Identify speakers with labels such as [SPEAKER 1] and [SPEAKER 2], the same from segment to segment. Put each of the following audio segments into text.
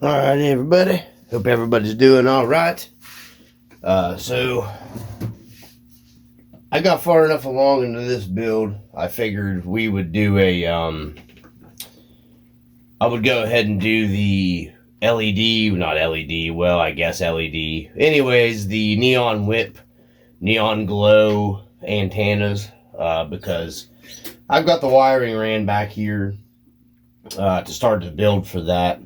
[SPEAKER 1] All right, everybody. Hope everybody's doing all right. So I got far enough along into this build. I figured we would do I would go ahead and do the LED, not LED. Well, I guess LED. Anyways, the neon whip, neon glow antennas, because I've got the wiring ran back here to start to build for that.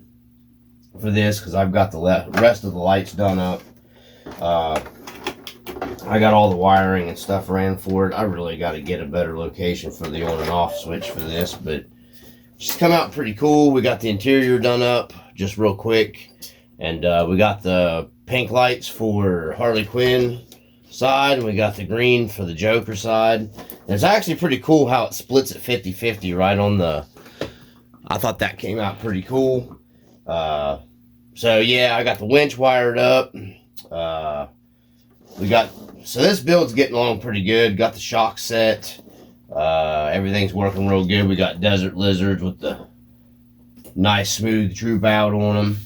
[SPEAKER 1] For this, because I've got the rest of the lights done up. I got all the wiring and stuff ran for it. I really got to get a better location for the on and off switch for this, but it's come out pretty cool. We got the interior done up just real quick, and we got the pink lights for Harley Quinn side, and we got the green for the Joker side. And it's actually pretty cool how it splits at 50-50 right on the... I thought that came out pretty cool. So yeah, I got the winch wired up. So this build's getting along pretty good. Got the shock set. Everything's working real good. We got Desert Lizards with the nice smooth droop out on them.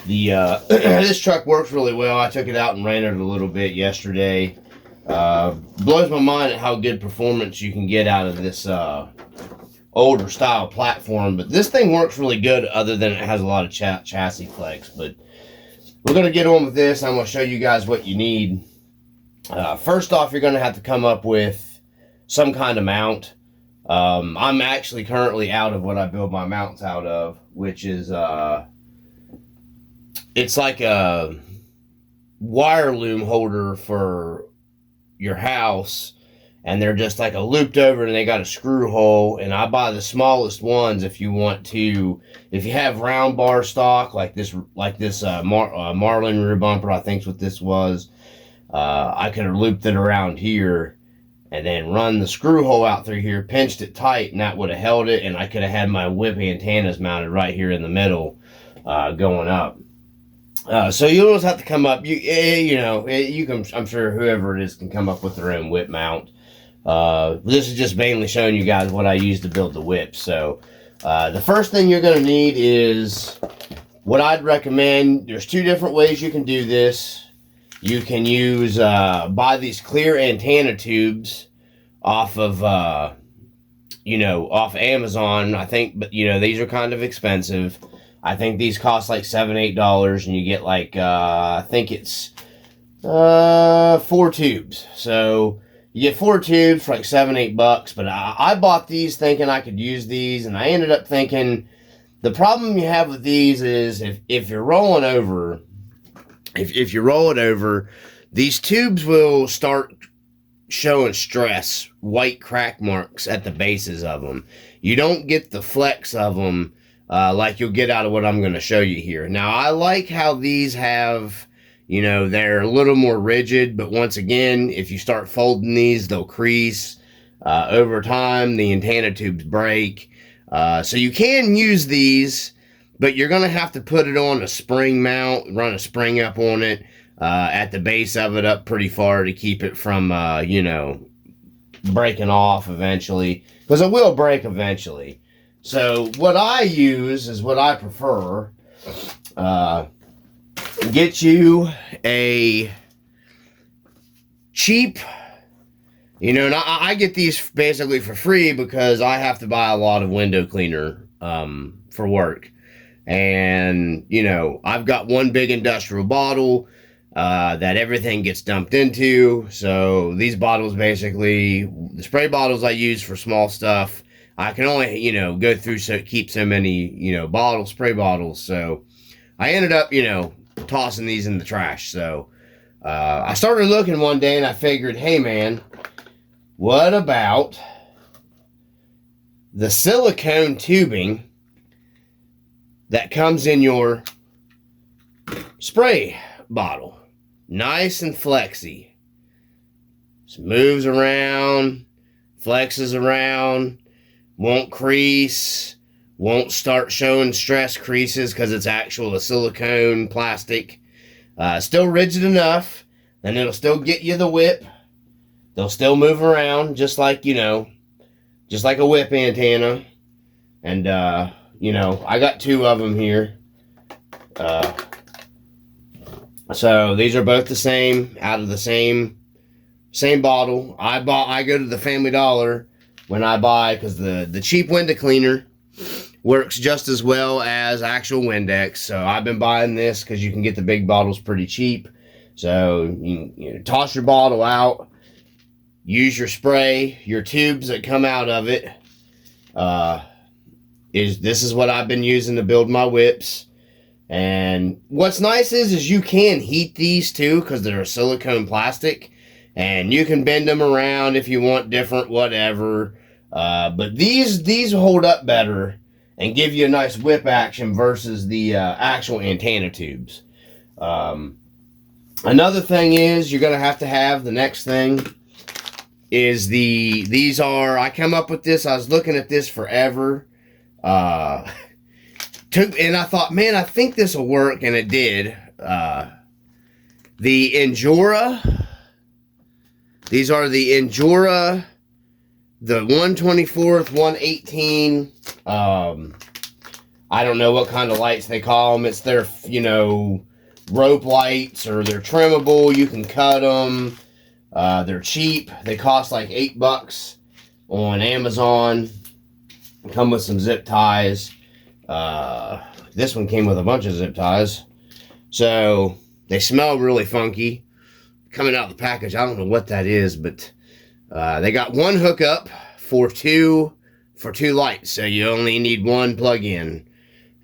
[SPEAKER 1] This truck works really well. I took it out and ran it a little bit yesterday. Blows my mind at how good performance you can get out of this older style platform, but this thing works really good other than it has a lot of chassis flex. But we're going to get on with this. I'm going to show you guys what you need. First off, you're going to have to come up with some kind of mount. I'm actually currently out of what I build my mounts out of, which is it's like a wire loom holder for your house, and they're just like a looped over, and they got a screw hole. And I buy the smallest ones if you have round bar stock like this Marlin rear bumper, I think's what this was. I could have looped it around here and then run the screw hole out through here, pinched it tight, and that would have held it. And I could have had my whip antennas mounted right here in the middle, going up. So you always have to come up. You can. I'm sure whoever it is can come up with their own whip mount. This is just mainly showing you guys what I use to build the whip. So the first thing you're going to need is what I'd recommend. There's two different ways you can do this. You can use buy these clear antenna tubes off of off Amazon, I think, but these are kind of expensive. I think these cost like $7-8, and you get like I think it's 4 tubes. So you get 4 tubes for like $7-8, but I bought these thinking I could use these, and I ended up thinking the problem you have with these is if you're rolling over, if you roll it over, these tubes will start showing stress, white crack marks at the bases of them. You don't get the flex of them like you'll get out of what I'm going to show you here. Now, I like how these have... they're a little more rigid, but once again, if you start folding these, they'll crease. Over time, the antenna tubes break. So you can use these, but you're going to have to put it on a spring mount, run a spring up on it, at the base of it up pretty far to keep it from, breaking off eventually, because it will break eventually. So what I use is what I prefer. Get you a cheap, and I get these basically for free because I have to buy a lot of window cleaner for work. And, I've got one big industrial bottle that everything gets dumped into. So these bottles, basically, the spray bottles I use for small stuff, I can only, go through keep so many, spray bottles. So I ended up, tossing these in the trash. So I started looking one day, and I figured, hey man, what about the silicone tubing that comes in your spray bottle? Nice and flexy, just moves around, flexes around, won't crease, won't start showing stress creases because it's actual silicone plastic. Still rigid enough, and it'll still get you the whip. They'll still move around just like, just like a whip antenna. And, I got 2 of them here. So these are both the same, out of the same bottle. I go to the Family Dollar when I buy, because the cheap window cleaner works just as well as actual Windex. So I've been buying this because you can get the big bottles pretty cheap. So you toss your bottle out, use your spray, your tubes that come out of it. This is what I've been using to build my whips. And what's nice is you can heat these too, because they're a silicone plastic, and you can bend them around if you want different whatever. But these hold up better and give you a nice whip action versus the actual antenna tubes. Another thing is you're going to have the next thing is these are, I come up with this, I was looking at this forever. And I thought, man, I think this will work, and it did. The Injora. These are the Injora, the 1/24th, 1/18. I don't know what kind of lights they call them. It's their, rope lights, or they're trimmable. You can cut them. They're cheap. They cost like $8 on Amazon. Come with some zip ties. This one came with a bunch of zip ties. So they smell really funky. Coming out of the package, I don't know what that is, but they got one hookup for two lights. So you only need one plug-in.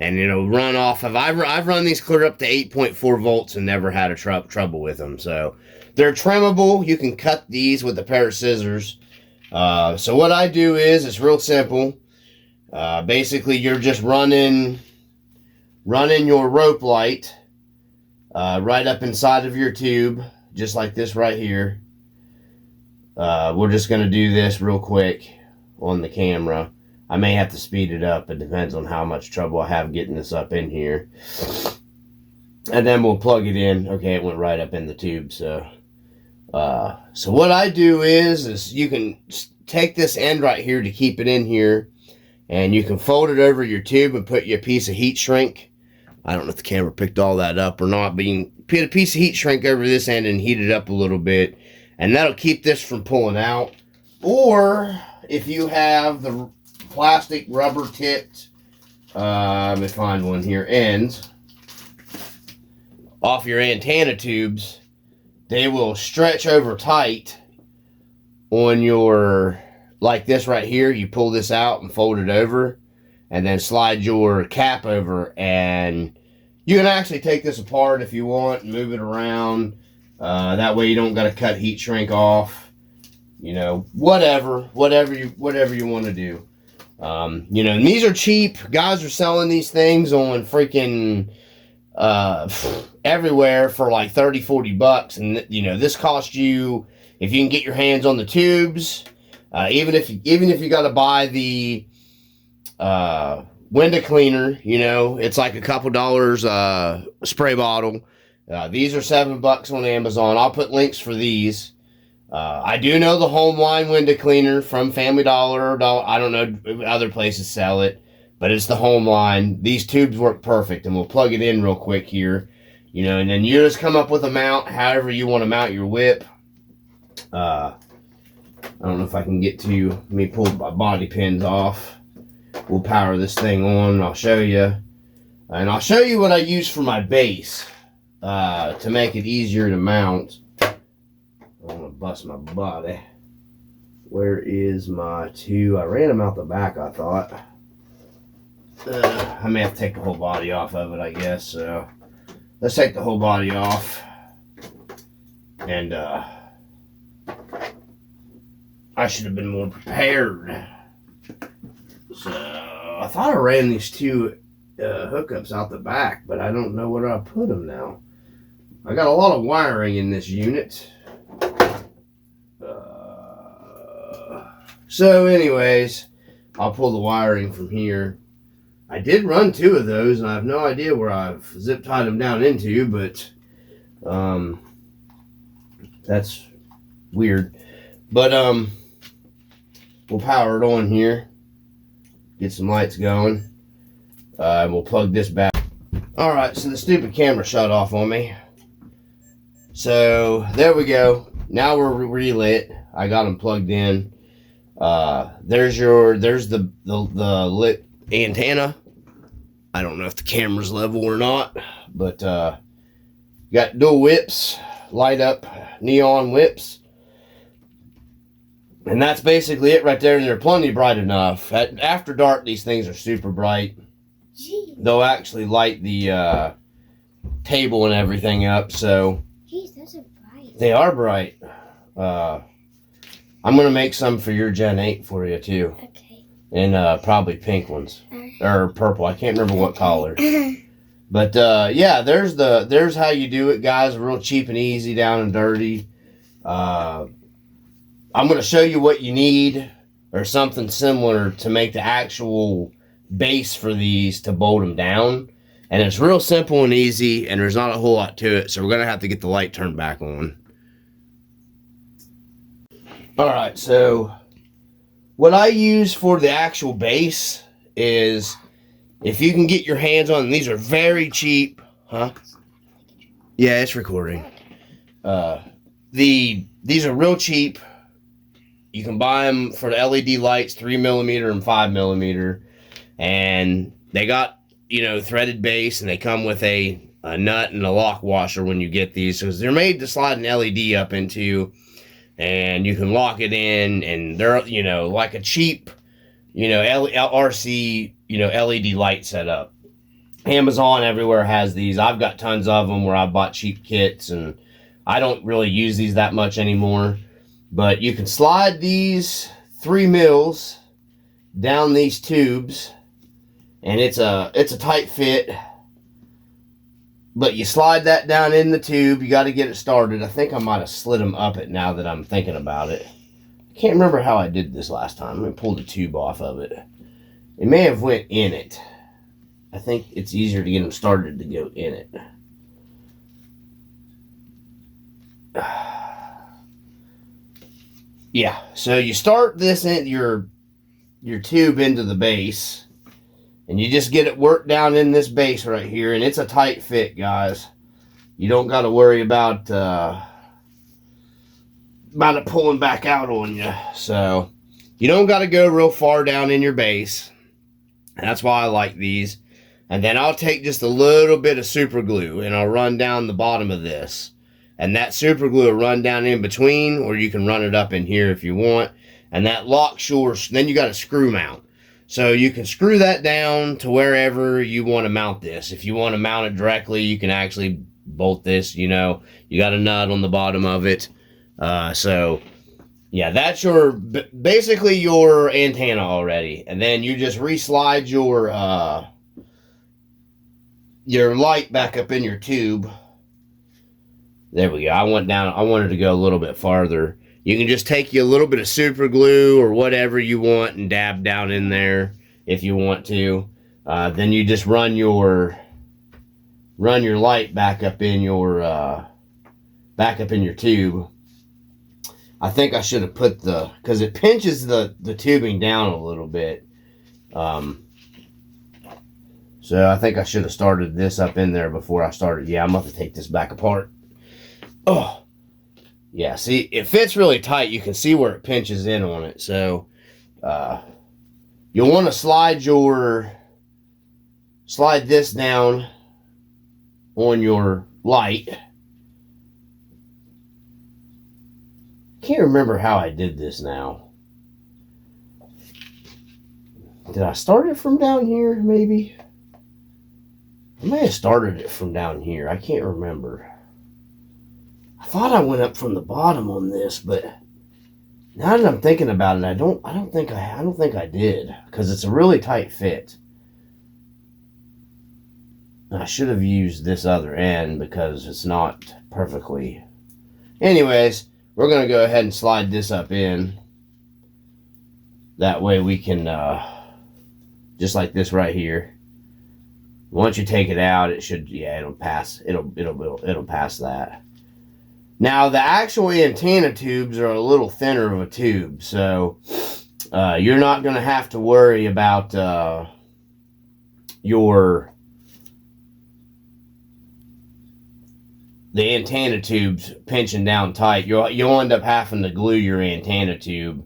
[SPEAKER 1] And run off of, I've run these clear up to 8.4 volts and never had a trouble with them. So they're trimmable. You can cut these with a pair of scissors. So what I do is, it's real simple. Basically, you're just running your rope light right up inside of your tube, just like this right here. We're just going to do this real quick on the camera. I may have to speed it up. It depends on how much trouble I have getting this up in here. And then we'll plug it in. Okay, it went right up in the tube. So what I do is you can take this end right here to keep it in here. And you can fold it over your tube and put you a piece of heat shrink. I don't know if the camera picked all that up or not, but you can put a piece of heat shrink over this end and heat it up a little bit. And that'll keep this from pulling out. Or if you have the plastic rubber tipped, let me find one here, ends off your antenna tubes, they will stretch over tight on your, like this right here. You pull this out and fold it over, and then slide your cap over, and you can actually take this apart if you want and move it around. That way you don't got to cut heat shrink off. Whatever you want to do. And these are cheap. Guys are selling these things on freaking everywhere for like $30-$40, and this costs you, if you can get your hands on the tubes. Even if you got to buy the window cleaner, it's like a couple dollars spray bottle. These are $7 on Amazon. I'll put links for these. I do know the Homeline window cleaner from Family Dollar. I don't know, other places sell it, but it's the Homeline. These tubes work perfect, and we'll plug it in real quick here. And then you just come up with a mount, however you want to mount your whip. I don't know if I can get to, let me pull my body pins off. We'll power this thing on, and I'll show you. And I'll show you what I use for my base to make it easier to mount. I'm going to bust my body. Where is my two? I ran them out the back, I thought. I may have to take the whole body off of it, I guess. So let's take the whole body off. And I should have been more prepared. So I thought I ran these two hookups out the back, but I don't know where I put them now. I got a lot of wiring in this unit. So anyways, I'll pull the wiring from here. I did run two of those, and I have no idea where I've zip tied them down into, but that's weird. But we'll power it on here, get some lights going, and we'll plug this back. Alright, so the stupid camera shut off on me. So, there we go. Now we're relit. I got them plugged in. There's the lit antenna. I don't know if the camera's level or not, but got dual whips, light up neon whips. And that's basically it right there, and they're plenty bright enough. After dark, these things are super bright.
[SPEAKER 2] Jeez.
[SPEAKER 1] They'll actually light the table and everything up, so...
[SPEAKER 2] Jeez, those are bright.
[SPEAKER 1] They are bright. I'm going to make some for your Gen 8 for you, too.
[SPEAKER 2] Okay.
[SPEAKER 1] And probably pink ones. Or purple. I can't remember what color. But, yeah, there's how you do it, guys. Real cheap and easy, down and dirty. I'm going to show you what you need or something similar to make the actual base for these to bolt them down. And it's real simple and easy, and there's not a whole lot to it, so we're going to have to get the light turned back on. Alright, so what I use for the actual base is, if you can get your hands on, these are very cheap. Huh? Yeah, it's recording. These are real cheap. You can buy them for the LED lights, 3mm and 5mm. And they got, you know, threaded base, and they come with a nut and a lock washer when you get these. So they're made to slide an LED up into, and you can lock it in, and they're, you know, like a cheap, you know, RC, you know, LED light setup. Amazon everywhere has these. I've got tons of them where I bought cheap kits, and I don't really use these that much anymore. But you can slide these 3 mils down these tubes, and it's a tight fit. But you slide that down in the tube. You got to get it started. I think I might have slid them up it now that I'm thinking about it. I can't remember how I did this last time. Let me pull the tube off of it. It may have went in it. I think it's easier to get them started to go in it. Yeah, so you start this in your tube into the base, and you just get it worked down in this base right here, and it's a tight fit, guys. You don't got to worry about it pulling back out on you. So you don't got to go real far down in your base. And that's why I like these. And then I'll take just a little bit of super glue, and I'll run down the bottom of this. And that super glue will run down in between, or you can run it up in here if you want. And that lock sure, then you got a screw mount. So you can screw that down to wherever you want to mount this. If you want to mount it directly, you can actually bolt this, you know. You got a nut on the bottom of it. So, yeah, that's basically your antenna already. And then you just reslide your light back up in your tube. There we go. I wanted to go a little bit farther. You can just take you a little bit of super glue or whatever you want and dab down in there if you want to. Then you just run your light back up in your tube. I think I should have put because it pinches the tubing down a little bit. So I think I should have started this up in there before I started. Yeah, I'm going to take this back apart. Oh, yeah, see, it fits really tight. You can see where it pinches in on it. So, you'll want to slide this down on your light. Can't remember how I did this now. Did I start it from down here, maybe? I may have started it from down here. I can't remember. I thought I went up from the bottom on this, but now that I'm thinking about it, I don't think I did, because it's a really tight fit. I should have used this other end because it's not perfectly. Anyways, we're going to go ahead and slide this up in. That way we can just like this right here. Once you take it out, it should, yeah, it'll pass. It'll pass that. Now, the actual antenna tubes are a little thinner of a tube, so you're not going to have to worry about your the antenna tube's pinching down tight, you'll end up having to glue your antenna tube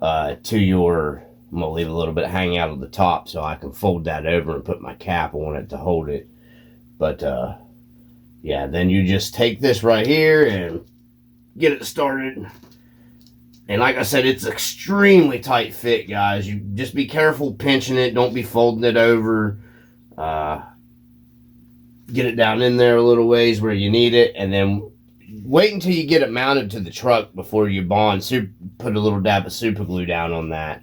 [SPEAKER 1] to your. I'm gonna leave a little bit hang out of the top so I can fold that over and put my cap on it to hold it. But yeah, then you just take this right here and get it started. And like I said, it's extremely tight fit, guys. You just be careful pinching it. Don't be folding it over. Get it down in there a little ways where you need it, and then wait until you get it mounted to the truck before you bond. Put a little dab of super glue down on that.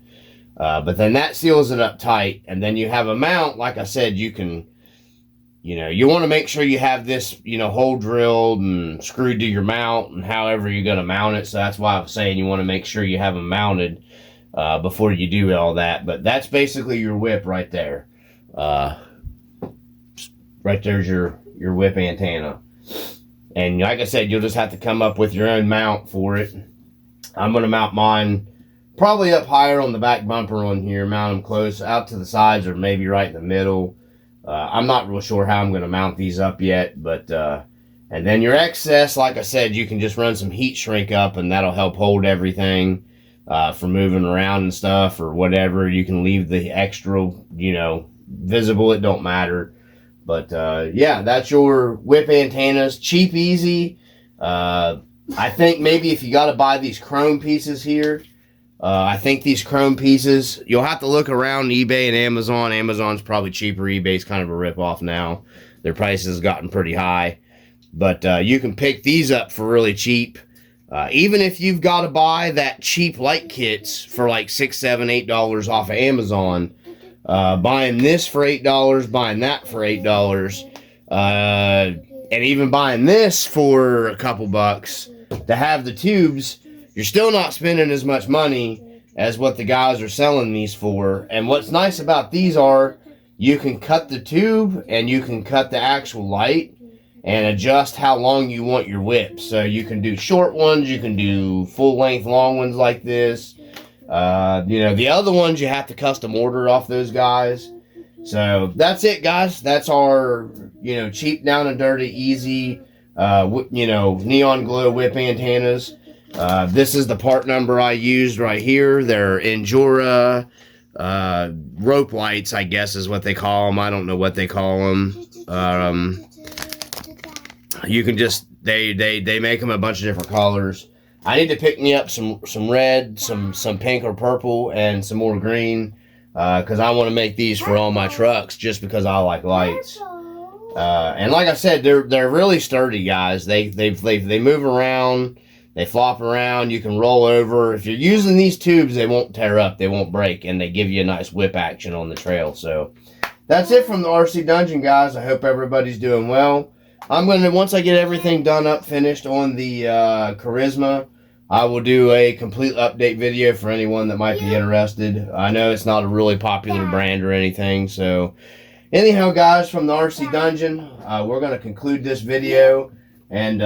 [SPEAKER 1] But then that seals it up tight, and then you have a mount. Like I said, you can, you want to make sure you have this, hole drilled and screwed to your mount and however you're going to mount it. So that's why I'm saying you want to make sure you have them mounted before you do all that. But that's basically your whip right there. Right there's your whip antenna. And like I said, you'll just have to come up with your own mount for it. I'm going to mount mine probably up higher on the back bumper on here, mount them close out to the sides or maybe right in the middle. I'm not real sure how I'm going to mount these up yet, but and then your excess, like I said, you can just run some heat shrink up and that'll help hold everything from moving around and stuff or whatever. You can leave the extra, visible, it don't matter. But yeah, that's your whip antennas. Cheap, easy. I think maybe if you got to buy these chrome pieces here, I think these chrome pieces, you'll have to look around eBay and Amazon. Amazon's probably cheaper. eBay's kind of a rip-off now. Their prices have gotten pretty high. But you can pick these up for really cheap. Even if you've got to buy that cheap light kits for like $6, $7, $8 off of Amazon, buying this for $8, buying that for $8, and even buying this for a couple bucks to have the tubes, you're still not spending as much money as what the guys are selling these for. And what's nice about these are you can cut the tube and you can cut the actual light and adjust how long you want your whip. So you can do short ones, you can do full length long ones like this. The other ones you have to custom order off those guys. So that's it, guys. That's our, cheap, down and dirty, easy, neon glow whip antennas. This is the part number I used right here. They're Endura rope lights, I guess is what they call them. I don't know what they call them. You can just, they make them a bunch of different colors. I need to pick me up some red, some pink or purple, and some more green, because I want to make these for all my trucks just because I like lights. And like I said, they're really sturdy, guys. They move around, they flop around. You can roll over. If you're using these tubes, they won't tear up, they won't break, and they give you a nice whip action on the trail. So that's it from the RC Dungeon, guys. I hope everybody's doing well. Once I get everything done up, finished on the Charisma, I will do a complete update video for anyone that might be interested. I know it's not a really popular brand or anything, so anyhow, guys, from the RC Dungeon, we're going to conclude this video, and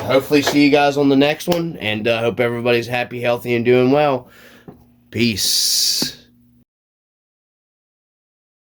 [SPEAKER 1] hopefully see you guys on the next one, and hope everybody's happy, healthy, and doing well. Peace.